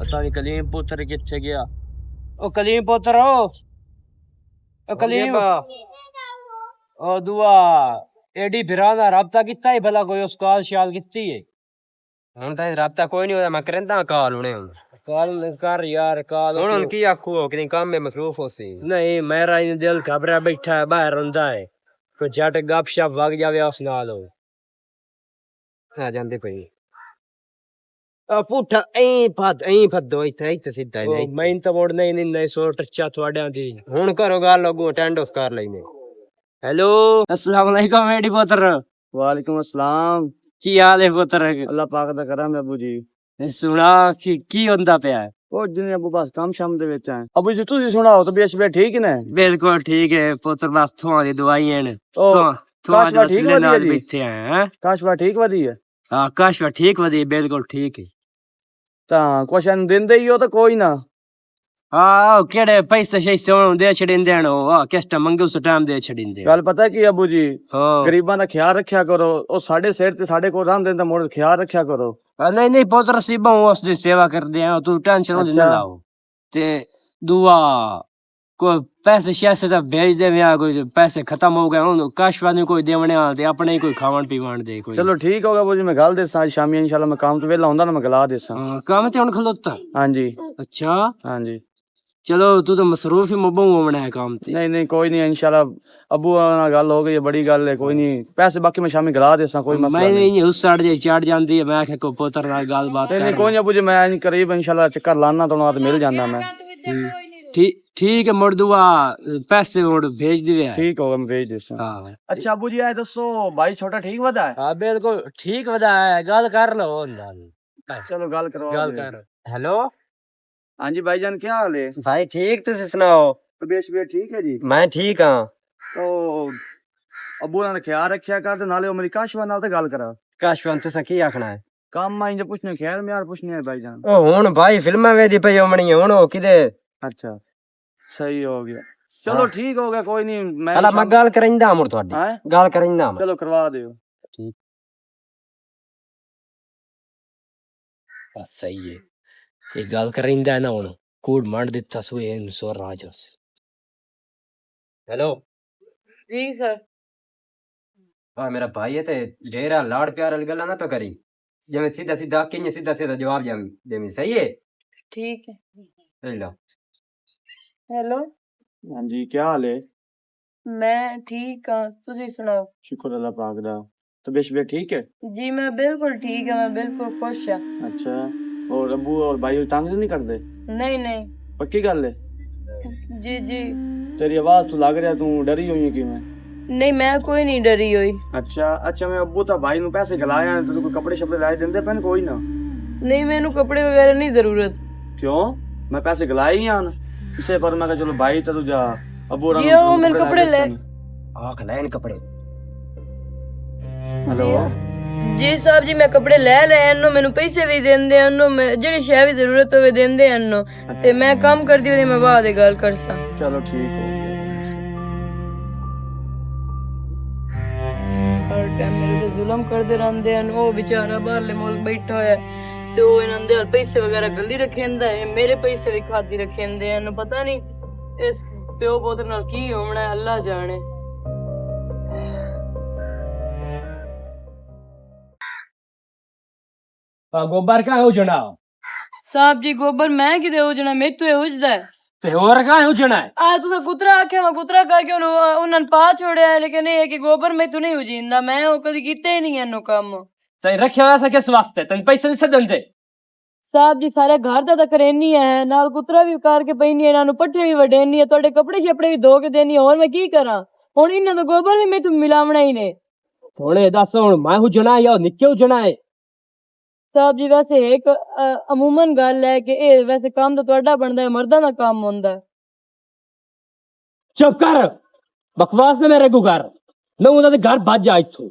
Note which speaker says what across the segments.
Speaker 1: पता नहीं कलीम पुत्र कितने गया। ओ कलीम पुत्र ओ कलीम ओ दुआ एडी फिराना राबता कितना ही भला कोई उस कॉल शाल कितनी है
Speaker 2: ਹੁਣ ਤਾਂ ਰਾਬਤਾ ਕੋਈ ਨਹੀਂ ਹੋਇਆ ਮੈਂ ਕਰਦਾ ਕਾਲ ਹੁਣੇ ਹੁਣ
Speaker 1: कॉल कर यार कॉल
Speaker 2: ਹੁਣ ਕੀ ਆਖੂ ਕਿਤੇ ਕੰਮ ਮੇ ਮਸਰੂਫ ਹੋਸੀ
Speaker 1: नहीं मेरा इन दिल घबरा बैठा है बाहर रोंदा है कोई जट गप शप वग जावे उस नाल हो
Speaker 2: ਆ ਜਾਂਦੇ ਪਈ ਆ ਪੁੱਠਾ ਐਂ ਫੱਦੋ ਇੱਥੇ ਸਿੱਧਾ
Speaker 1: ओ, मैं तो मोड़ नहीं सो टच्चा थोड़े दी
Speaker 2: ਹੁਣ ਕਰੋ ਗੱਲ ਅੱਗੋਂ ਅਟੈਂਡਸ ਕਰ ਲੈਨੇ
Speaker 1: हेलो अस्सलाम वालेकुम एडी पुत्र
Speaker 3: वालेकुम अस्सलाम
Speaker 1: की हाल है पुत्र
Speaker 3: अल्लाह पाक दा करम है अबू जी
Speaker 1: सुना की होंदा पिया है
Speaker 3: ਉਹ ਜਿਨੇ ਅਬੂ ਬਸ ਕੰਮ ਸ਼ਾਮ ਦੇ ਵਿੱਚ ਆ ਅਬੂ ਜੀ ਤੁਸੀਂ ਸੁਣਾਓ ਤਬੀਅਤ ਸ਼ਬੀਅਤ ਠੀਕ ਨੇ
Speaker 1: बिल्कुल ठीक है पुत्र बस थोड़ा दी दवाइयां ने
Speaker 3: ਉਹ
Speaker 1: थोड़ा
Speaker 3: काशवा ठीक
Speaker 1: मसले
Speaker 3: वधी
Speaker 1: नाल
Speaker 3: जी
Speaker 1: बैठे हैं
Speaker 3: ਕਾਸ਼ਵਾ ਠੀਕ ਵਧੀ ਹੈ
Speaker 1: हां काशवा ठीक वधी बिल्कुल ठीक है
Speaker 3: ਤਾਂ ਕੁਛ ਨੂੰ ਦਿੰਦੇ ਹੀ ਹੋ ਤਾਂ ਕੋਈ ਨਾ
Speaker 1: हां केड़े पैसे शैसे दे छड़िंदे न हां किस्टा मंगे उस टाइम दे छड़िंदे
Speaker 3: ਗੱਲ ਪਤਾ ਕੀ ਅਬੂ ਜੀ
Speaker 1: हां
Speaker 3: ਗਰੀਬਾਂ ਦਾ ਖਿਆਲ ਰੱਖਿਆ ਕਰੋ ਉਹ ਸਾਡੇ ਸਿਰ ਤੇ ਸਾਡੇ ਕੋਲ ਰਹਿੰਦੇ ਤਾਂ ਮੋੜ ਖਿਆਲ ਰੱਖਿਆ ਕਰੋ
Speaker 1: नहीं पुत्र सीबा उस दी सेवा कर दे तू टेंशन ना लाओ ते दुआ कोई पैसे शैसे ता भेज दे या कोई पैसे खत्म हो गए हुन काशवा ने कोई देवने आ ते अपने ही कोई खावन पीवन दे कोई
Speaker 3: ਚਲੋ ਠੀਕ ਹੋਗਾ ਅਬੂ ਜੀ ਮੈਂ ਗੱਲ ਦੇਸਾਂ ਅੱਜ ਸ਼ਾਮੀ ਇਨਸ਼ਾਅੱਲਾ ਮੈਂ ਕੰਮ ਤੋਂ ਵੇਲਾ ਹੁੰਦਾ ਨਾ ਮੈਂ ਗਲਾ ਦੇਸਾਂ
Speaker 1: काम ते हुन खलोता
Speaker 3: ਹਾਂਜੀ
Speaker 1: अच्छा
Speaker 3: ਹਾਂਜੀ
Speaker 1: चलो तू तो मसरूफ ही मुबू होना है काम ते
Speaker 3: ਨਹੀਂ ਕੋਈ ਨਹੀਂ ਇਨਸ਼ਾਅੱਲਾ ਅਬੂ ਨਾਲ ਗੱਲ ਹੋ ਗਈ ਹੈ ਬੜੀ ਗੱਲ ਹੈ ਕੋਈ ਨਹੀਂ ਪੈਸੇ ਬਾਕੀ ਮੈਂ ਸ਼ਾਮੀ ਗਲਾ ਦੇਸਾਂ ਕੋਈ ਮਸਲਾ
Speaker 1: मैं
Speaker 3: ਨਹੀਂ
Speaker 1: नहीं उस साइड जे चढ़ जांदी है मैं आखे को पुत्र नाल गल बात
Speaker 3: नहीं
Speaker 1: कर
Speaker 3: कोई नहीं अबू जी मैं करीब इंशाल्लाह चक्कर लाना तो आज मिल जाना मैं
Speaker 1: ठीक है मुड़ दुआ पैसे मुड़ भेज दिवे
Speaker 3: ठीक होगा मैं भेज देता
Speaker 1: हां
Speaker 3: अच्छा अबू जी आए दसो भाई छोटा ठीक वदा है
Speaker 1: हां बिल्कुल ठीक वदा है गल कर लो नाल
Speaker 3: चलो गल करो
Speaker 1: गल कर
Speaker 2: ਹੈਲੋ
Speaker 3: हाँ जी भाईजान क्या हाल है
Speaker 2: ਭਾਈ ਠੀਕ ਤੁਸੀਂ ਸੁਣਾਓ
Speaker 3: तबीयत शबीयत ठीक है जी
Speaker 2: ਮੈਂ ਠੀਕ ਹਾਂ
Speaker 3: तो अबू ने ख्याल रखिया कर ते नाले ओ मेरी काशवा नाल ते गल करा
Speaker 2: ਕਾਸ਼ਵੰਤ ਤੁਸੀਂ ਕੀ ਆਖਣਾ ਹੈ
Speaker 3: काम आई जे पूछने खैर में यार पूछने है भाईजान
Speaker 2: ਉਹ ਹੁਣ ਭਾਈ ਫਿਲਮਾਂ ਵੇਦੀ ਪਈ ਹੋਣੀ ਹੁਣ ਉਹ ਕਿਤੇ
Speaker 3: अच्छा सही हो गया चलो
Speaker 2: हाँ।
Speaker 3: ठीक हो गया कोई नहीं मैं
Speaker 2: ਹਲਾ ਮੈਂ ਗੱਲ ਕਰਿੰਦਾ ਮੁਰ ਤੁਹਾਡੀ
Speaker 3: हैं
Speaker 2: ਗੱਲ ਕਰਿੰਦਾ
Speaker 3: चलो करवा दियो
Speaker 1: बस सही है ये गल करिंदा है ना हुन कूड़ मंड दिता सो इन सो राजस
Speaker 2: ਹੈਲੋ
Speaker 4: जी सर
Speaker 2: ਆ ਮੇਰਾ ਭਾਈ ਹੈ ਤੇ ਢੇਰਾ ਲਾੜ ਪਿਆਰ ਵਾਲੀ ਗੱਲਾਂ ਨਾ ਪਾ ਕਰੀ ਜਿਵੇਂ ਸਿੱਧਾ ਸਿੱਧਾ ਕਿੰਨੇ ਸਿੱਧਾ ਸਿੱਧਾ ਜਵਾਬ ਦੇਵੀਂ ਸਹੀ ਹੈ
Speaker 4: ठीक है
Speaker 2: ਲੈ ਲਾ
Speaker 4: हेलो
Speaker 3: हाँ जी क्या हाल है
Speaker 4: मैं ठीक हाँ तुसी सुनाओ
Speaker 3: शुक्र अल्लाह पाक दा तबीयत शबीयत ठीक है
Speaker 4: जी मैं बिल्कुल ठीक है मैं बिल्कुल खुश है
Speaker 3: अच्छा और अबू और भाई तंग तो नहीं करते
Speaker 4: नहीं नहीं
Speaker 3: पक्की गल है
Speaker 4: जी जी
Speaker 3: तेरी आवाज तो लग रहा तू डरी हुई है कि मैं
Speaker 4: नहीं मैं कोई नहीं डरी हुई
Speaker 3: अच्छा मैं अबू ता भाई नु पैसे गलाया तो कोई कपड़े शपड़े लाए देंदे पैन कोई ना
Speaker 4: नहीं मैनू कपड़े वगैरह नहीं जरूरत
Speaker 3: क्यों मैं पैसे गलाए ही आन इसे पर मैं कहा चलो भाई तो जा अबू
Speaker 4: जी वो मेरे कपड़े ले
Speaker 2: ਆਖ ਲੈਣ ਕੱਪੜੇ
Speaker 3: हेलो
Speaker 4: जी साहब जी मैं कपड़े ले एनो मैनू पैसे भी देंदे एनो मैं जेड़ी शय भी जरूरत होवे देंदे एनो ते मैं काम करदी होई मैं बाद गल करसा
Speaker 3: चलो ठीक हो गया
Speaker 4: हर टाइम मेरे पे जुल्म करदे रहंदे हन ओ बेचारा बाहरले मुल्क बैठा होया ते ओ इन्हां दे पैसे वगैरह गल्ली रखेंदा है मेरे पैसे भी खादी रखेंदे हन पता नहीं इस प्यो पुत्र नाल की होना है अल्लाह जाने
Speaker 1: गोबर का हो जना
Speaker 4: साहब जी गोबर मैं किते हो जना मैं तो उजदा है
Speaker 1: ते और का हो जना है
Speaker 4: आ तुसा कुतरा आखे मैं कुतरा करके उन्हन पा छोड़या है लेकिन ये कि गोबर मैं तू नहीं उजींदा मैं ओ कदी कीते ही नहीं एनो काम
Speaker 1: तै रखया वैसा किस वास्ते तै पैसे नहीं सदंदे
Speaker 4: साहब जी सारे घर दा करेनी है नाल कुतरा भी कार के पैनी है नानु पट्ठे भी वडेनी है तोड़े कपड़े छपड़े भी धो के देनी है और मैं की करा हुन इन्हां दा गोबर भी मैं तू मिलावना ही ने
Speaker 1: थोड़े दस हुन मैं हूं जना या निक्के हूं जना है
Speaker 4: साहब जी वैसे एक अमूमन गल है कि ए वैसे काम तो तोड़ा बनदा है मर्दां दा काम होंदा है
Speaker 1: चुप कर बकवास ने मेरे को कर मैं उन्हां दे घर भज जा इथों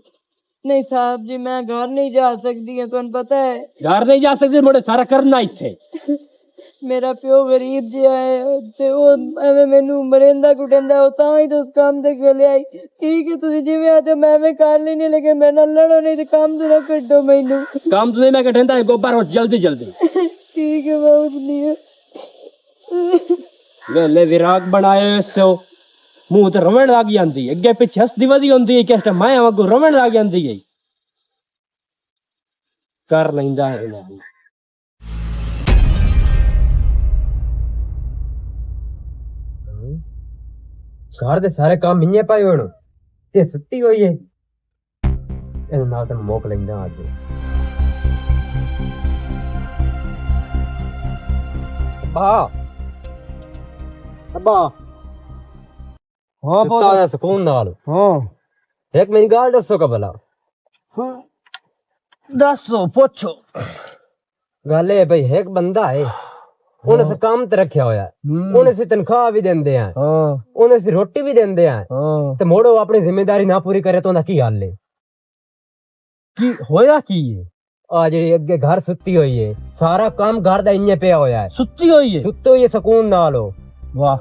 Speaker 4: नहीं साहब जी मैं घर नहीं जा सकती है तुहानू पता है
Speaker 1: घर नहीं जा सकते मुड़े सारा करना इथे
Speaker 4: मेरा प्यो गरीब जिहा है ते ओ एवें मैनू मरेंदा कुटेंदा ओ तां ही तो उस काम ते गले आई ठीक है तुसीं जिवें आते मैं एवें कर लेनी लेकिन मेरे नाल लड़ो नहीं ते काम तो ना कड्डो मैनू
Speaker 1: काम तो नहीं मैं कटेंदा गोबर और जल्दी जल्दी
Speaker 4: ठीक है बहुत नहीं
Speaker 1: ਵੇਲੇ ਵਿਰਾਗ ਬਣਾਏ ਸੋ ਮੂੰਹ ਤੇ ਰਵਣ ਲੱਗ ਜਾਂਦੀ ਅੱਗੇ ਪਿੱਛੇ ਹੱਸਦੀ ਵਧੀ ਹੁੰਦੀ ਹੈ ਕਿਸ ਟਾਈਮ ਮੈਂ ਵਾਂਗੂ ਰਵਣ ਲੱਗ ਜਾਂਦੀ ਹੈ ਕਰ ਲੈਂਦਾ ਹੈ ਨਾ
Speaker 2: ਘਰ ਦੇ ਸਾਰੇ ਕੰਮ ਇੰਨੇ ਪਏ ਹੋਣ ਤੇ ਸੁੱਤੀ ਹੋਈ ਏ ਇਹਨੂੰ ਨਾਲ ਤਾਂ ਮੋਕ ਲੈਂਦਾ ਅੱਜ
Speaker 1: ਅੱਬਾ ਹਾਂ
Speaker 2: ਸੁੱਤਾ ਹੋਇਆ ਸਕੂਨ ਨਾਲ
Speaker 1: ਹਾਂ
Speaker 2: ਇੱਕ ਮੇਰੀ ਗੱਲ ਦੱਸੋ ਕਬਲਾ
Speaker 1: ਦੱਸੋ ਪੁੱਛੋ
Speaker 2: ਗੱਲ ਇਹ ਭਈ ਇੱਕ ਬੰਦਾ ਹੈ ਉਹਨੇ ਸੇ ਕੰਮ ਤੇ ਰੱਖਿਆ ਹੋਇਆ ਉਹਨੇ ਸੇ ਤਨਖਾਹ ਵੀ ਦਿੰਦੇ ਆ
Speaker 1: ਹਾਂ
Speaker 2: ਉਹਨੇ ਸੇ ਰੋਟੀ ਵੀ ਦਿੰਦੇ ਆ
Speaker 1: ਹਾਂ
Speaker 2: ਤੇ ਮੋੜੋ ਆਪਣੀ ਜ਼ਿੰਮੇਵਾਰੀ ਨਾ ਪੂਰੀ ਕਰੇ ਤਾਂ ਉਹਦਾ ਕੀ ਹਾਲ ਏ
Speaker 1: ਕੀ ਹੋਇਆ ਕੀ ਹੈ
Speaker 2: ਆ ਜਿਹੜੀ ਅੱਗੇ ਘਰ ਸੁੱਤੀ ਹੋਈ ਏ ਸਾਰਾ ਕੰਮ ਘਰ ਦਾ ਇੰਨੇ ਪਿਆ ਹੋਇਆ ਹੈ
Speaker 1: ਸੁੱਤੀ ਹੋਈ ਹੈ
Speaker 2: ਸੁੱਤੀ ਹੋਈ ਏ ਸਕੂਨ ਨਾਲ ਉਹ
Speaker 1: ਵਾਹ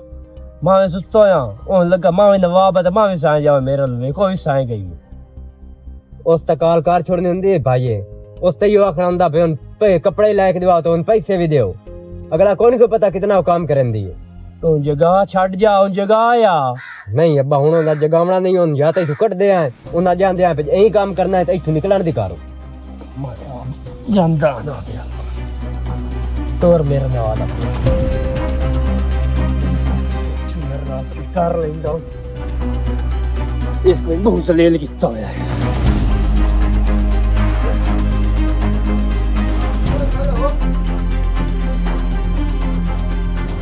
Speaker 1: ਮਾਂ ਵੀ ਸੁੱਤਾ ਹੋਇਆ ਉਹ ਲੱਗਾ ਮਾਂ ਵੀ ਨਵਾਬ ਹੈ ਤੇ ਮਾਂ ਵੀ ਸਾਂ ਜਾਵੇ ਮੇਰੇ ਨਾਲ ਵੇਖੋ ਵੀ ਸਾਂ ਗਈ
Speaker 2: ਉਸ ਤੇ ਕਾਲ ਕਾਰ ਛੋੜਨੀ ਹੁੰਦੀ ਹੈ ਭਾਈਏ ਉਸ ਤੇ ਹੀ ਆਖਣਾ ਹੁੰਦਾ ਵੀ ਹੁਣ कपड़े ला के दिवा तो उन पैसे भी दो अगला कौन को पता कितना काम करन दी
Speaker 1: तू जगह छड़ जा उन जगह आया
Speaker 2: नहीं अब्बा हुन उन जगहवना नहीं हुन या तो इथु कट दे आए उन जान दे पे यही काम करना है तो इथु निकलण दी करो
Speaker 1: जानदा ना गया तोर मेरे नाल कर लेंदा इसने बहुत सलेल कीता होया है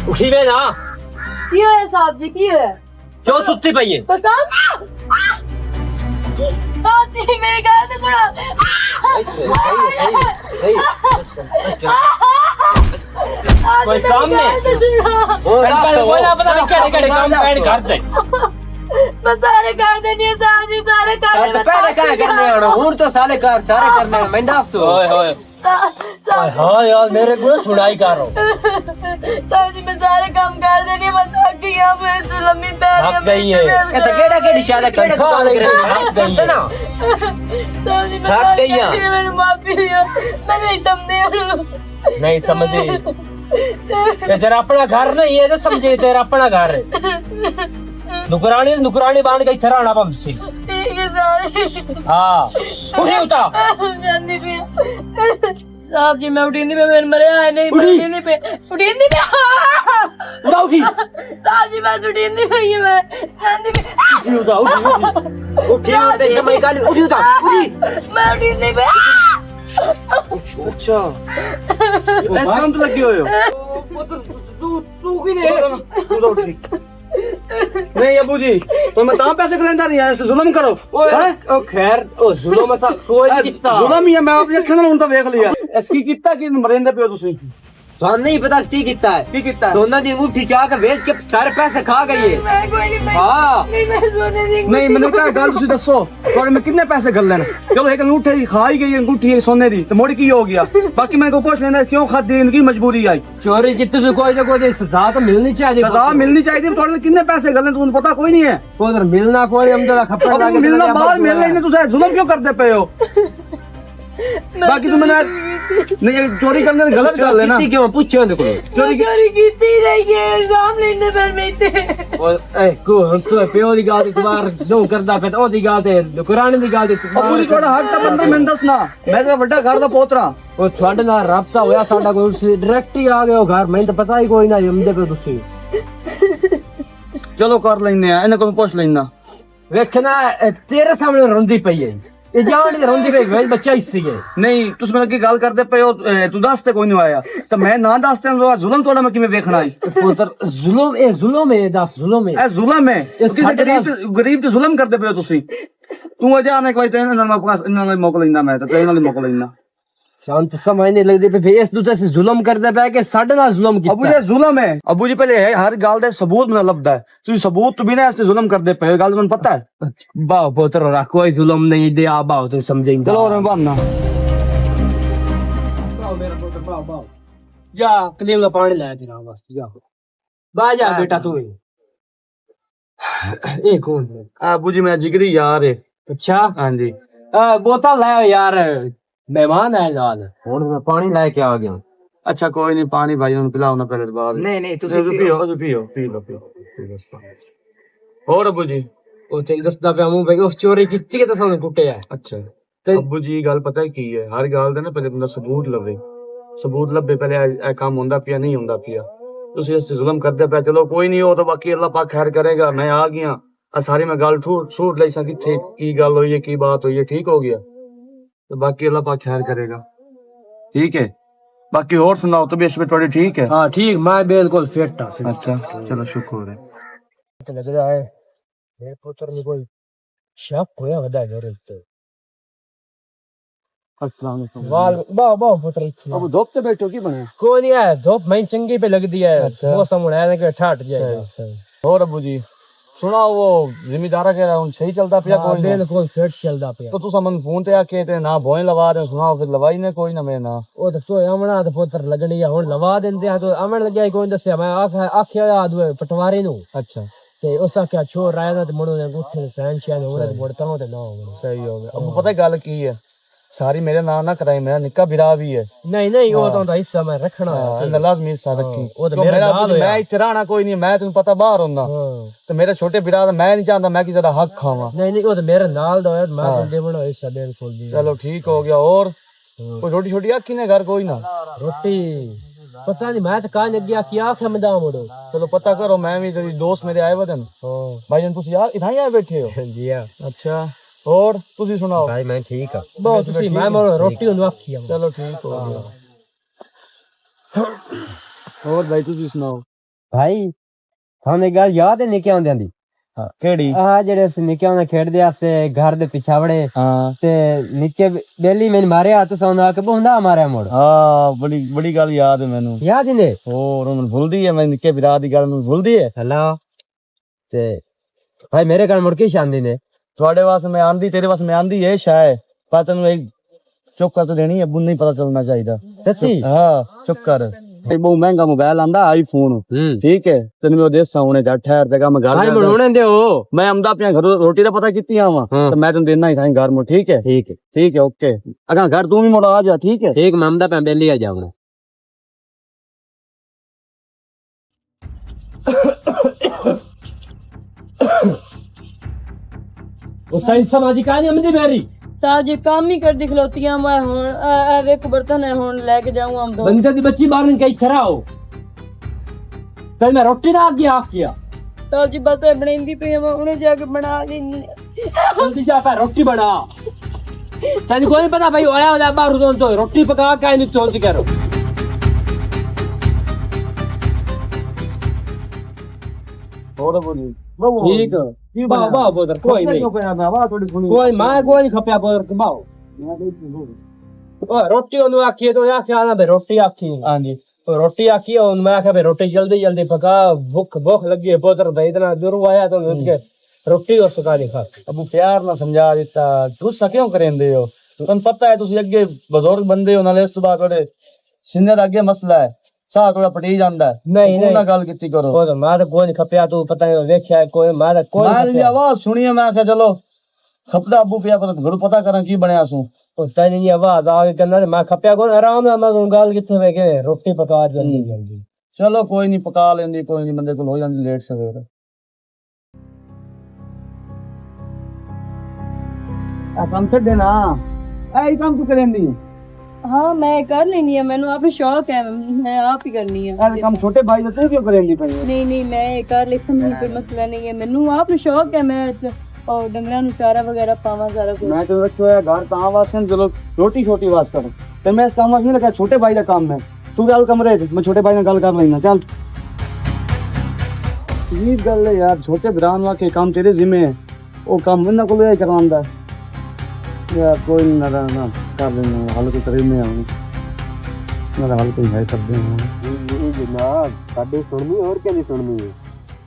Speaker 1: उठी वे ना
Speaker 4: की होया साहब जी की होया
Speaker 1: क्यों सुत्ती पई है
Speaker 4: पता नहीं मेरे गाल से थोड़ा
Speaker 1: कोई काम नहीं बोला पता नहीं केड़े काम पैड कर दे
Speaker 4: मैं सारे कर देनी है साहब जी सारे कर
Speaker 2: तो पहले क्या करने हो हुन तो सारे करने मैं तो
Speaker 1: ओए होए हाँ यार मेरे को सुनाई कर रहा हूँ
Speaker 4: साहब जी मैं सारे काम कर देनी है मैं थक गई हूं मैं तो लंबी पैर
Speaker 1: थक गई है
Speaker 2: ये तो केड़ा शादा केड़ा काम करे बस ना
Speaker 4: साहब जी मैं
Speaker 2: थक गई है
Speaker 4: मैंने माफी दियो मैं नहीं समझी
Speaker 1: नहीं समझी ये तेरा अपना घर नहीं है तो समझे तेरा अपना घर है नुकरानी बांध के इधर आना पमसी
Speaker 4: ठीक है साहब
Speaker 1: हाँ उठी उठा
Speaker 4: जाननी भी साहब जी मैं उठी नहीं पे मेरे मरे आए नहीं उठी नहीं पे
Speaker 1: उठा उठी
Speaker 4: साहब जी मैं उठी नहीं पे मैं जाननी भी
Speaker 1: उठा
Speaker 2: उठी उठे मैं काली उठी उठा उठी
Speaker 4: मैं उठी नहीं पे
Speaker 3: अच्छा ऐसे काम तो लगी हो
Speaker 1: तू की ने
Speaker 3: नहीं अबू जी तो मैं ता पैसे कलेंदा नहीं ऐसे जुल्म करो हैं
Speaker 1: ओ खैर ओ जुल्म सा कोई नहीं कीता
Speaker 3: जुल्म ही है मैं अपनी अखां नाल हुन तां वेख लिया इसकी कीता कि मरेंदे पियो तुसी
Speaker 2: तो नहीं पता की कितना है दोनों दी अंगूठी चाह के बेच के सारे पैसे खा गई है
Speaker 4: मैं कोई नहीं
Speaker 2: हां
Speaker 4: नहीं मैं सोने नहीं
Speaker 3: नहीं मैंने क्या गल तुसी दसो और मैं कितने पैसे गल लेना चलो एक अंगूठी खा ही गई अंगूठी सोने दी तो मोड़ी की हो गया बाकी मैं को पूछ लेना क्यों खादी इनकी मजबूरी आई
Speaker 1: चोरी कितने से कोई ना कोई सजा तो मिलनी चाहिए
Speaker 3: सजा मिलनी चाहिए थोड़े कितने पैसे गल तुम पता कोई नहीं है
Speaker 1: उधर मिलना कोई हम जरा खप्पर
Speaker 3: अब मिलना बाद मिल लेने तुसे जुल्म क्यों करते पे हो बाकी तुम मैंने नहीं चोरी करने गलत गल है ना
Speaker 2: क्यों पूछो उनको
Speaker 4: चोरी की थी रही है एग्जाम लेने पर मैं थे
Speaker 1: और ए को तो पियो दी गाल तुम्हार जो करदा पे ओ दी गाल ते कुरान दी गाल ते
Speaker 3: अबू जी थोड़ा हक ता बनदा मैं दसना मैं तो बड़ा घर दा पोतरा
Speaker 1: ओ ਤੁਹਾਡੇ ਨਾਲ ਰਾਬਤਾ ਹੋਇਆ ਸਾਡਾ ਕੋਈ डायरेक्ट ही आ गए हो घर मैं तो पता ही कोई ना हमदे पे ਤੁਸੀਂ
Speaker 3: चलो कर लेने आ इन्हें को पूछ लेना
Speaker 1: ਵੇਖਣਾ तेरे सामने रोंदी पई है ये जान दी रोंदी पई है बच्चा हिस्सी है
Speaker 3: नहीं तुस मेरे की गल करदे पे हो तू दसते कोई नहीं आया तो मैं ना दसते तो जुल्म थोड़ा मैं किवें देखना आई
Speaker 1: पुत्र जुल्म है दस जुल्म है
Speaker 3: ए जुल्म है किसी गरीब ते जुल्म करदे पे हो तुसी तू अजे आने कोई ते इन्हां नाल मोक लेंदा मैं तो इन्हां नाल मोक लेंदा
Speaker 1: शांत समझ नहीं लगदी पे इस दूसरे से जुल्म करदा पे के साडे नाल जुल्म कीता
Speaker 3: अबू जी जुल्म है अबू जी पहले है हर गल दे सबूत में लभदा है तुसी सबूत तो बिना इसते जुल्म करदे पे गल तुहानू पता है
Speaker 1: बाओ पुत्र रा कोई जुल्म नहीं दे आ बाओ तू समझेंगे
Speaker 3: चलो और बनना
Speaker 1: बाओ मेरा पुत्र बाओ जा कलीम का पानी लाया तेरा बस जा बा जा बेटा तू ये कौन है
Speaker 3: अबू जी मेरा जिगरी यार है
Speaker 1: अच्छा
Speaker 3: हां जी
Speaker 1: बोतल लाया यार मेहमान है यार
Speaker 2: हुन मैं पानी लेके आ गया
Speaker 3: अच्छा कोई नहीं, पानी भाई उन्हें पिलाओ ना पहले बाद।
Speaker 2: नहीं नहीं
Speaker 3: पियो पियो पी लो और अबू जी?
Speaker 1: ਉਹ ਤੈਨੂੰ ਦੱਸਦਾ ਪਿਆ ਮੂੰਹ ਬਈ ਉਸ ਚੋਰੀ ਕੀਤੀ ਕਿ ਤੁਹਾਨੂੰ ਕੁੱਟਿਆ
Speaker 3: अच्छा अबू जी गल पता है की है, हर गल ਦੇ ਨਾ ਪਹਿਲੇ ਬੰਦਾ ਸਬੂਤ ਲਵੇ, ਸਬੂਤ ਲੱਭੇ ਪਹਿਲੇ ਇਹ ਕੰਮ ਹੁੰਦਾ ਪਿਆ ਨਹੀਂ ਹੁੰਦਾ ਪਿਆ। ਤੁਸੀਂ ਇਸ ਤੇ ਜ਼ੁਲਮ ਕਰਦੇ ਪਿਆ, ਚਲੋ ਕੋਈ ਨਹੀਂ, ਉਹ ਤਾਂ ਬਾਕੀ ਅੱਲਾਹ ਪਾਕ ਖੈਰ ਕਰੇਗਾ। ਮੈਂ ਆ ਗਿਆ ਆ ਸਾਰੀ ਮੈਂ ਗੱਲ ਛੂਟ ਲਈ ਸਾਂ ਕਿੱਥੇ ਕੀ ਗੱਲ ਹੋਈ ਹੈ ਕੀ ਬਾਤ ਹੋਈ ਹੈ, ठीक हो गया तो बाकी अल्लाह पाक खैर करेगा। ठीक है, बाकी और सुनाओ, तबीयत में थोड़ी ठीक है?
Speaker 1: ਹਾਂ ਠੀਕ ਮੈਂ ਬਿਲਕੁਲ ਫਿੱਟ ਆ
Speaker 3: अच्छा चलो शुक्र है।
Speaker 2: लगता है मेरे पुत्र ने कोई शक होया वदा जरूर तो
Speaker 3: अस्सलाम वालेकुम।
Speaker 2: वाल बाओ बाओ पुत्र
Speaker 3: अब धूप से बैठो की बने?
Speaker 2: कोई नहीं है, धूप मैं चंगी पे लग दिया है।
Speaker 3: अच्छा।
Speaker 2: मौसम उड़ाया ना कि ठट जाएगा।
Speaker 3: और अबू जी सुनाओ, वो जिम्मेदारा कह रहा हूं सही चलता पिया? कोई नहीं?
Speaker 2: बिल्कुल फिट चलदा पिया।
Speaker 3: तो तुसा मन फोन ते आके ते ना भोए लवा रहे हो, सुनाओ फिर लवाई ने कोई ना मैं ना।
Speaker 2: ਉਹ ਤਾਂ ਸੋ ਆਮਣਾ ਤੇ ਪੁੱਤਰ ਲੱਗਣੀ ਆ, ਹੁਣ ਲਵਾ ਦਿੰਦੇ ਆ। ਤਾਂ ਆਮਣ ਲੱਗਿਆ ਕੋਈ ਦੱਸਿਆ, ਮੈਂ ਆਖਿਆ ਆਦੂ ਪਟਵਾਰੀ ਨੂੰ।
Speaker 3: अच्छा
Speaker 2: ਤੇ ਉਸ ਆਖਿਆ ਛੋੜ ਰਾਇਆ ਦਾ ਤੇ ਮੁੰਡੇ ਨੇ ਗੁੱਠੇ ਸੈਨ ਸ਼ਾਨ ਹੋਣਾ ਤੇ ਮੁੜਤਾ ਤੇ ਨਾ ਹੋਣਾ।
Speaker 3: सही हो गया। अब पता है गल की है, सारी मेरे नाम ना कराई, मेरा निक्का बिरा भी है।
Speaker 2: ਨਹੀਂ ਨਹੀਂ ਉਹ ਤਾਂ ਉਹਦਾ ਹਿੱਸਾ ਮੈਂ ਰੱਖਣਾ
Speaker 3: हाँ, लाजमी हिस्सा रखी।
Speaker 2: ਉਹ ਤਾਂ
Speaker 3: क्यों
Speaker 2: ਮੇਰੇ
Speaker 3: मेरा
Speaker 2: ਨਾਲ ਹੋਇਆ।
Speaker 3: मैं इत्थे रहना कोई नहीं, मैं तेन पता बाहर होना
Speaker 2: ਹਾਂ
Speaker 3: तो मेरे छोटे बिरा दा मैं नहीं चाहता मैं किसी दा हक खावा।
Speaker 2: ਨਹੀਂ ਨਹੀਂ ਉਹ ਤਾਂ ਮੇਰੇ ਨਾਲ ਦਾ ਹੋਇਆ, ਮੈਂ
Speaker 3: हाँ।
Speaker 2: ਬੰਦੇ ਬਣਾ ਹਿੱਸਾ ਬਿਲਕੁਲ ਦੀ।
Speaker 3: चलो ठीक हो गया। और कोई रोटी छोटी आखी ने घर कोई ना?
Speaker 2: ਰੋਟੀ ਪਤਾ ਨਹੀਂ, ਮੈਂ ਤਾਂ ਕਾਹ ਲੱਗਿਆ ਕੀ ਆਖਿਆ ਮੈਂ ਦਾ ਮੁੜੋ।
Speaker 3: चलो पता करो, मैं भी तेरी दोस्त मेरे आए वदन
Speaker 2: ਹਾਂ
Speaker 3: भाईजान, तुसी यार इतना ही आए बैठे हो?
Speaker 2: ਜੀ ਆ
Speaker 3: अच्छा और तुसी सुनाओ?
Speaker 2: ਭਾਈ ਮੈਂ ਠੀਕ ਆ। ਬਹੁਤ ਤੁਸੀਂ ਮੈਂ ਮੋੜ ਰੋਟੀ ਨੂੰ ਆਖੀ ਆ।
Speaker 3: चलो ठीक हो गया। और भाई तुसी सुनाओ?
Speaker 2: ਭਾਈ ਤੁਹਾਨੂੰ ਇੱਕ ਗੱਲ ਯਾਦ ਹੈ ਨਿੱਕੇ ਹੁੰਦਿਆਂ ਦੀ?
Speaker 3: हाँ केड़ी?
Speaker 2: ਆ ਜਿਹੜੇ ਅਸੀਂ ਨਿੱਕੇ ਹੁੰਦੇ ਖੇਡਦੇ ਆਸੇ ਘਰ ਦੇ ਪਿਛਾਵੜੇ
Speaker 3: हाँ
Speaker 2: ਤੇ ਨਿੱਕੇ ਬੇਲੀ ਮੈਨੂੰ ਮਾਰਿਆ ਤੇ ਸਾਨੂੰ ਆ ਕੇ ਬੁੰਦਾ ਮਾਰਿਆ ਮੋੜ।
Speaker 3: हाँ बड़ी बड़ी गल याद है मैनू।
Speaker 2: ਯਾਦ ਨੇ?
Speaker 3: और हुन भुलदी है, मैं निक्के बिरा दी गल मैनू भुलदी है।
Speaker 2: ਹਲਾ ਤੇ ਭਾਈ ਮੇਰੇ ਘਰ ਮੁੜ ਕੇ ਸ਼ਾਂਦੀ ਨੇ।
Speaker 3: ਤੁਹਾਡੇ ਵਾਸਤੇ ਮੈਂ ਆਂਦੀ, ਤੇਰੇ ਵਾਸਤੇ ਮੈਂ ਆਂਦੀ ਇਹ ਸ਼ਾਇ ਪਰ ਤੈਨੂੰ ਇੱਕ ਚੁੱਕ ਕਰ ਤਾਂ ਦੇਣੀ ਹੈ, ਬੁਨ ਨਹੀਂ ਪਤਾ ਚੱਲਣਾ ਚਾਹੀਦਾ।
Speaker 2: ਸੱਚੀ?
Speaker 3: ਹਾਂ ਚੁੱਕ ਕਰ। ਇਹ ਬਹੁਤ ਮਹਿੰਗਾ ਮੋਬਾਈਲ ਆਂਦਾ ਆਈਫੋਨ, ਠੀਕ ਹੈ ਤੈਨੂੰ ਮੈਂ ਦੇਸਾਂ ਹੁਣੇ ਜਾ ਠਹਿਰ ਤੇ ਮੈਂ ਘਰ
Speaker 2: ਭਾਈ ਮਣੋਣੇ ਦਿਓ।
Speaker 3: ਮੈਂ ਆਮਦਾ ਪਿਆ ਘਰੋਂ ਰੋਟੀ ਦਾ ਪਤਾ ਕੀਤੀ ਆਵਾਂ ਤੇ ਮੈਂ ਤੈਨੂੰ ਦੇਣਾ ਹੀ ਥਾਂ ਘਰ ਮੋ। ਠੀਕ ਹੈ
Speaker 2: ਠੀਕ ਹੈ
Speaker 3: ਠੀਕ ਹੈ ਓਕੇ। ਅਗਾ ਘਰ ਤੂੰ ਵੀ ਮੁੜ ਆ ਜਾ। ਠੀਕ ਹੈ
Speaker 2: ਠੀਕ ਮੈਂ ਆਮਦਾ ਪਿਆ ਬੇਲੀ ਆ ਜਾਵਣਾ। ਉਤਾਈ ਸਮਾਜੀ ਕਾਹਨੀ ਅਮਦੀ ਮੇਰੀ
Speaker 4: ਤਾਂ ਜੇ ਕੰਮ ਹੀ ਕਰਦੀ ਖਲੋਤੀਆਂ ਮੈਂ ਹੁਣ ਵੇਖ ਬਰਤਨ ਹੈ ਹੁਣ ਲੈ ਕੇ ਜਾਊਂ ਆਮ ਦੋ
Speaker 2: ਬੰਦੇ ਦੀ ਬੱਚੀ ਬਾਹਰ ਕਈ ਖਰਾ ਹੋ ਤੇ ਮੈਂ ਰੋਟੀ ਦਾ ਅੱਗੇ ਆਖ ਗਿਆ
Speaker 4: ਤਾਂ ਜੀ ਬਸ ਬਣਾਉਂਦੀ ਪਈ ਮੈਂ ਉਹਨੇ ਜਾ ਕੇ ਬਣਾ ਲੈਣੀ।
Speaker 2: ਜਲਦੀ ਜਾ ਪਾ ਰੋਟੀ ਬਣਾ। ਤੈਨੂੰ ਕੋਈ ਪਤਾ ਭਾਈ ਹੋਇਆ ਉਹਦਾ ਬਾਹਰ ਤੋਂ ਤੋਂ ਰੋਟੀ ਪਕਾ ਕੇ ਨਹੀਂ ਚੋਂਦੀ ਕਰੋ।
Speaker 3: ਹੋਰ ਬੋਲੀ
Speaker 2: ਠੀਕ ਬਾਹ ਬਾਹ ਬੋਦਰ ਕੋਈ ਨਹੀਂ ਕੋਈ ਮੈਂ ਕੋਈ ਨਹੀਂ ਖਪਿਆ ਬੋਦਰ ਬਾਹ। ਓ ਰੋਟੀ ਉਹਨੂੰ ਆਖੀ ਤੋਂ ਆਖਿਆ ਨਾ ਬੇ ਰੋਟੀ ਆਖੀ।
Speaker 3: ਹਾਂਜੀ
Speaker 2: रोटी आखी है मैं आखा भाई रोटी जल्दी जल्दी पका, भूख भूख लगी है पुत्र भाई इतना दूर आया तो रोटी और पका नहीं खा।
Speaker 3: अब प्यार ना समझा दिता गुस्सा क्यों करेंदे हो? तुम पता है तुसी अगे बुजुर्ग बंदे हो, नाले इस तो बाद थोड़े सीने दा अगे मसला है, साह थोड़ा पटी जांदा है।
Speaker 2: नहीं नहीं
Speaker 3: ना गल कीती करो।
Speaker 2: ओ तो मैं तो कोई नहीं खपया, तू पता नहीं देखया कोई मैं तो कोई
Speaker 3: मैं आवाज सुनी है, मैं आखा चलो खपदा अबू पिया पर घर पता करा की बनया सू।
Speaker 2: तेरी नहीं आवाज आगे करना मैं खपया कौन आराम है, मैं गल किथे वे के रोटी पका जल्दी जल्दी।
Speaker 3: चलो कोई नहीं पका लेंदी, कोई नहीं बंदे को हो जांदी लेट सवेरे। आ काम छड्डे ना, ऐ काम क्यों करेंदी?
Speaker 4: हाँ मैं कर लेनी है, मैंने आप शौक है, मैं आप ही करनी है।
Speaker 3: अरे काम छोटे भाई तू क्यों करेंदी पई?
Speaker 4: नहीं नहीं मैं कर ले, समझ कोई मसला नहीं है, मैनू आप शौक है, मैं और डंगरा नु चारा वगैरह पावा सारा कुछ।
Speaker 3: मैं तो रखो है घर ता वास कर, चलो रोटी छोटी वास कर ते मैं इस काम वास नहीं लगा, छोटे भाई दा काम है। तू गल कमरे च, मैं छोटे भाई नाल गल कर लेना। चल ये गल है यार, छोटे भरान वा के काम तेरे जिम्मे है, ओ काम इन्ना को ले करवांदा यार। कोई ना ना कर लेना हल, कोई करे में आऊं मेरा हल कोई है कर दे
Speaker 2: जनाब साडी सुननी और क्या नहीं सुननी है।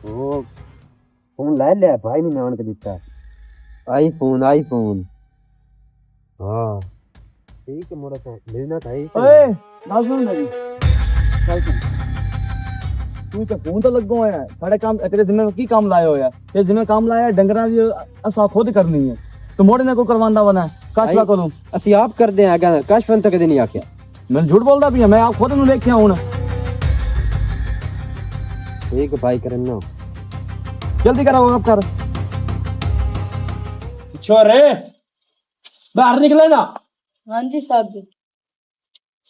Speaker 2: ओ फोन ले ले भाई ने नान के दिता आईफोन हाँ ठीक है मोरा तो मिलना था।
Speaker 3: ओए ना सुन मेरी चल तू तो फोन तो लगो है सारे काम तेरे जिम्मे की काम लाया होया, तेरे जिम्मे काम लाया डंगरा दी असा खुद करनी है, तो मोड़े ने को करवांदा वना काशवा को
Speaker 2: ਅਸੀਂ ਆਪ ਕਰਦੇ ਆ ਗਾ ਕਾਸ਼ਵੰਤ ਕਦੇ ਨਹੀਂ ਆਖਿਆ।
Speaker 5: मैं झूठ बोलता भी मैं आप खुद ਨੂੰ ਦੇਖਿਆ ਹੁਣ
Speaker 2: ठीक है भाई करन ना
Speaker 5: जल्दी करो आप कर
Speaker 1: छोरे बाहर निकले ना
Speaker 4: ਹਾਂਜੀ ਸਾਹਿਬ ਜੀ।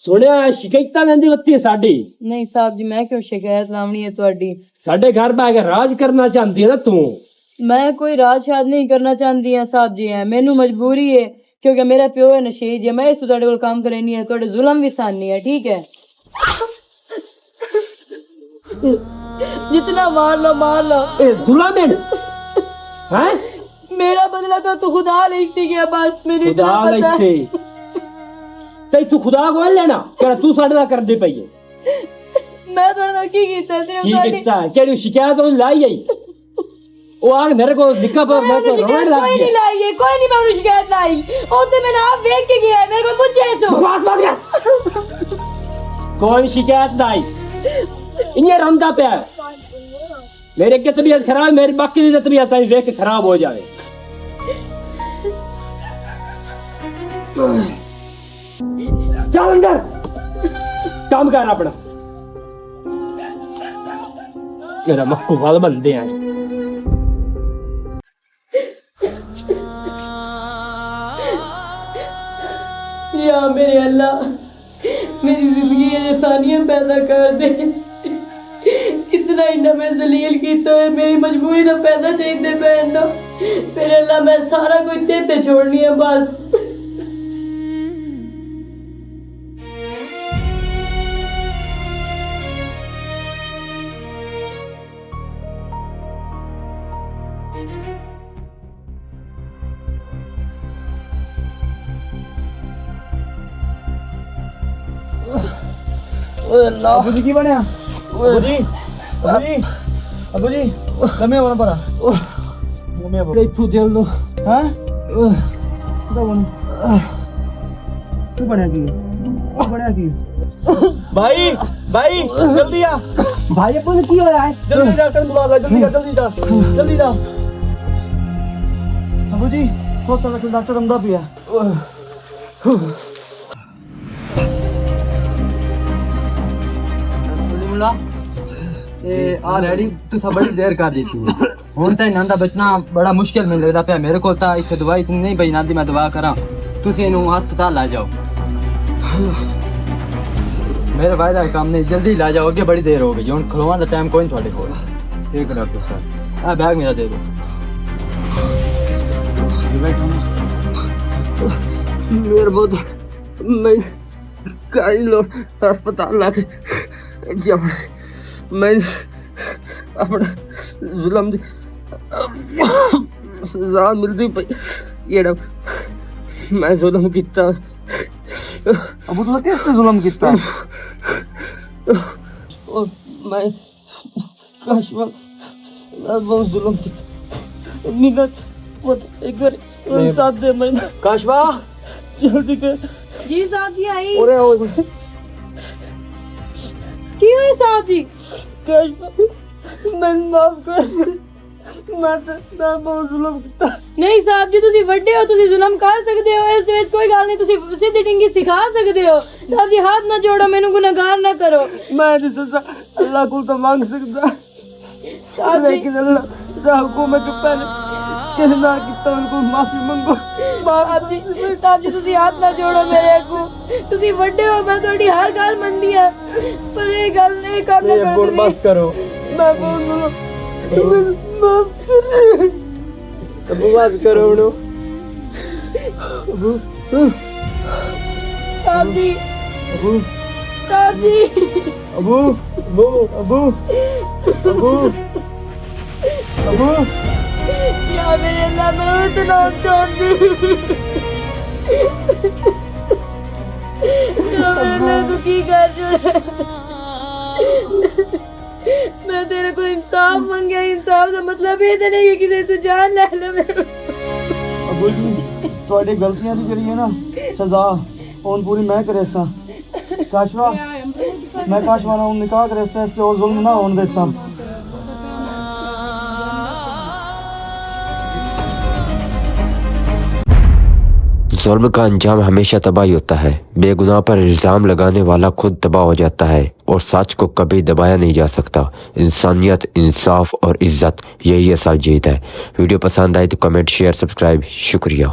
Speaker 1: ਸੁਣਿਆ ਸ਼ਿਕਾਇਤਾਂ ਲੈਂਦੀ ਵੱਤੀ ਹੈ ਸਾਡੀ
Speaker 4: ਨਹੀਂ ਸਾਹਿਬ ਜੀ, ਮੈਂ ਕਿਉਂ ਸ਼ਿਕਾਇਤ ਲਾਉਣੀ ਹੈ ਤੁਹਾਡੀ?
Speaker 1: ਸਾਡੇ ਘਰ ਬੈ ਕੇ ਰਾਜ ਕਰਨਾ ਚਾਹੁੰਦੀ ਹੈ ਨਾ ਤੂੰ
Speaker 4: ਮੈਂ ਕੋਈ ਰਾਜ ਸ਼ਾਦ ਨਹੀਂ ਕਰਨਾ ਚਾਹੁੰਦੀ ਹਾਂ ਸਾਹਿਬ ਜੀ। ਮੈਨੂੰ ਮਜਬੂਰੀ ਹੈ ਕਿਉਂਕਿ ਮੇਰਾ ਪਿਓ ਹੈ ਨਸ਼ੇੜੀ ਹੈ। ਮੈਂ ਇਸ ਤੁਹਾਡੇ ਕੋਲ ਕੰਮ ਕਰਨੀ ਹੈ, ਤੁਹਾਡੇ ਜ਼ੁਲਮ ਵੀ ਸਾਨੀ ਹੈ, ठीक है? जितना मार लो
Speaker 1: ए जुल्म है हैं
Speaker 4: मेरा बदला तो खुदा लेती गया बस मेरी
Speaker 1: खुदा लेते ते तू खुदा को लेना क्या तू साडे दा कर दे पई है
Speaker 4: मैं थोड़ा ना की कीता सिर्फ
Speaker 1: की
Speaker 4: ਤੁਹਾਡੀ
Speaker 1: कीता केड़ी शिकायत हो लाई आई ओ आग मेरे को निका पर मैं तो रोने लग
Speaker 4: कोई नहीं
Speaker 1: गया
Speaker 4: लाई है, कोई नहीं, मैं उन्हें शिकायत लाई ओते मैंने आप देख के गया है, मेरे को पूछे तो
Speaker 1: बकवास मत कर कोई शिकायत नहीं इन्हें रंदा पे मेरे की तबीयत खराब मेरी बाकी की तबीयत देख के खराब हो जाए चल अंदर काम कर अपना मेरा मक्कू वाल बनते हैं
Speaker 4: या मेरे अल्लाह मेरी जिंदगी में आसानियां पैदा कर दे। कितना इन्ना मैं जलील कीता है, मेरी मजबूरी का पैदा चाहिए पैदा मेरे अल्लाह मैं सारा कुछ तेते छोड़नी है बस।
Speaker 5: अबू जी की बनया अबू जी अबू जी लम्हे होना पड़ा लम्हे हो
Speaker 1: तू दिल लो
Speaker 5: हैं तो बन तू बनया की भाई भाई जल्दी आ
Speaker 1: भाई अपन की हो रहा है
Speaker 5: जल्दी डॉक्टर बुला ला जल्दी जा अबू जी हॉस्पिटल डॉक्टर अंदा पिया
Speaker 2: आ रेडी तुसा बड़ी देर कर दी थी हुन ते नंदा बचना बड़ा मुश्किल मिल लगदा पे मेरे को ता इथे दवाई तुम नहीं बई नादी मैं दवा करा तुसी इनु अस्पताल ला जाओ मेरे वायदा काम नहीं जल्दी ला जाओ अगे बड़ी देर हो गई हुन खलोवां दा टाइम कोई नहीं थोड़े कोल ठीक है डॉक्टर साहब आ बैग मेरा दे दो
Speaker 1: मेरे बहुत मैं कई लोग अस्पताल लाके जब मैं अपना जुल्म दी सजा मिलती पई जेड़ा मैं जुल्म कीता
Speaker 5: अबू तुसा किस ते जुल्म कीता
Speaker 1: और मैं काशवा बहुत जुल्म कीता मिनट एक बार साथ दे मैं
Speaker 5: काशवा
Speaker 1: जल्दी कर
Speaker 4: जी साहब जी आई
Speaker 5: ओरे आओ
Speaker 4: की हुई साहब जी?
Speaker 1: मैं माफ कर मैं बहुत जुल्म कीता
Speaker 4: नहीं साहब जी ਤੁਸੀਂ ਵੱਡੇ ਹੋ ਤੁਸੀਂ ਜ਼ੁਲਮ ਕਰ ਸਕਦੇ ਹੋ ਇਸ ਦੇ ਵਿੱਚ ਕੋਈ ਗੱਲ ਨਹੀਂ ਤੁਸੀਂ ਸਿੱਧੀ ਡਿੰਗੀ ਸਿਖਾ ਸਕਦੇ ਹੋ ਸਾਹਬ ਜੀ ਹੱਥ ਨਾ ਜੋੜੋ ਮੈਨੂੰ ਗੁਨਾਹਗਾਰ ਨਾ ਕਰੋ
Speaker 1: मैं जिस अल्लाह को तो मांग सकता
Speaker 4: साहब जी
Speaker 1: लेकिन अल्लाह साहब को मैं चुप पहले कहना कितना उनको माफी मांगो
Speaker 4: साहब जी ਤੁਸੀਂ ਹੱਥ ਨਾ ਜੋੜੋ ਮੇਰੇ ਅੱਗੋਂ ਤੁਸੀਂ ਵੱਡੇ ਹੋ ਮੈਂ ਤੁਹਾਡੀ ਹਰ ਗੱਲ ਮੰਨਦੀ ਆ ਪਰ ਇਹ ਗੱਲ ਇਹ ਕੰਮ ਨਾ ਕਰੋ ਤੁਸੀਂ।
Speaker 5: मत करो
Speaker 1: मैं बोल माफ कर
Speaker 5: अबू बात करो उनो
Speaker 4: साहब जी
Speaker 5: अबू
Speaker 4: साहब जी
Speaker 5: अबू अबू अबू अबू अबू
Speaker 4: या मेरे अल्लाह मैं इतना चाहती या मेरे अल्लाह तू की कर जोड़े मैं तेरे को इंसाफ मांगया इंसाफ का मतलब ये तो नहीं है कि तू जान ले ले मेरे
Speaker 5: अबू जी ਤੁਹਾਡੀ ਗਲਤੀਆਂ ਦੀ ਜਿਹੜੀ ਹੈ ਨਾ ਸਜ਼ਾ ਹੁਣ ਪੂਰੀ ਮੈਂ ਕਰੇ ਸਾਂ ਕਾਸ਼ਵਾ ਮੈਂ ਕਾਸ਼ਵਾ ਨਾਲ ਨਿਕਾਹ ਕਰੇ ਸਾਂ ਇਸ ਤੇ ਹੋਰ ਜ਼ੁਲਮ ਨਾ ਹੋਣ ਦੇ ਸਾਂ
Speaker 6: जुल्म का अंजाम हमेशा तबाही होता है। बेगुनाह पर इल्ज़ाम लगाने वाला खुद तबाह हो जाता है और सच को कभी दबाया नहीं जा सकता। इंसानियत, इंसाफ और इज्जत, यही असल जीत है। वीडियो पसंद आई तो कमेंट, शेयर, सब्सक्राइब। शुक्रिया।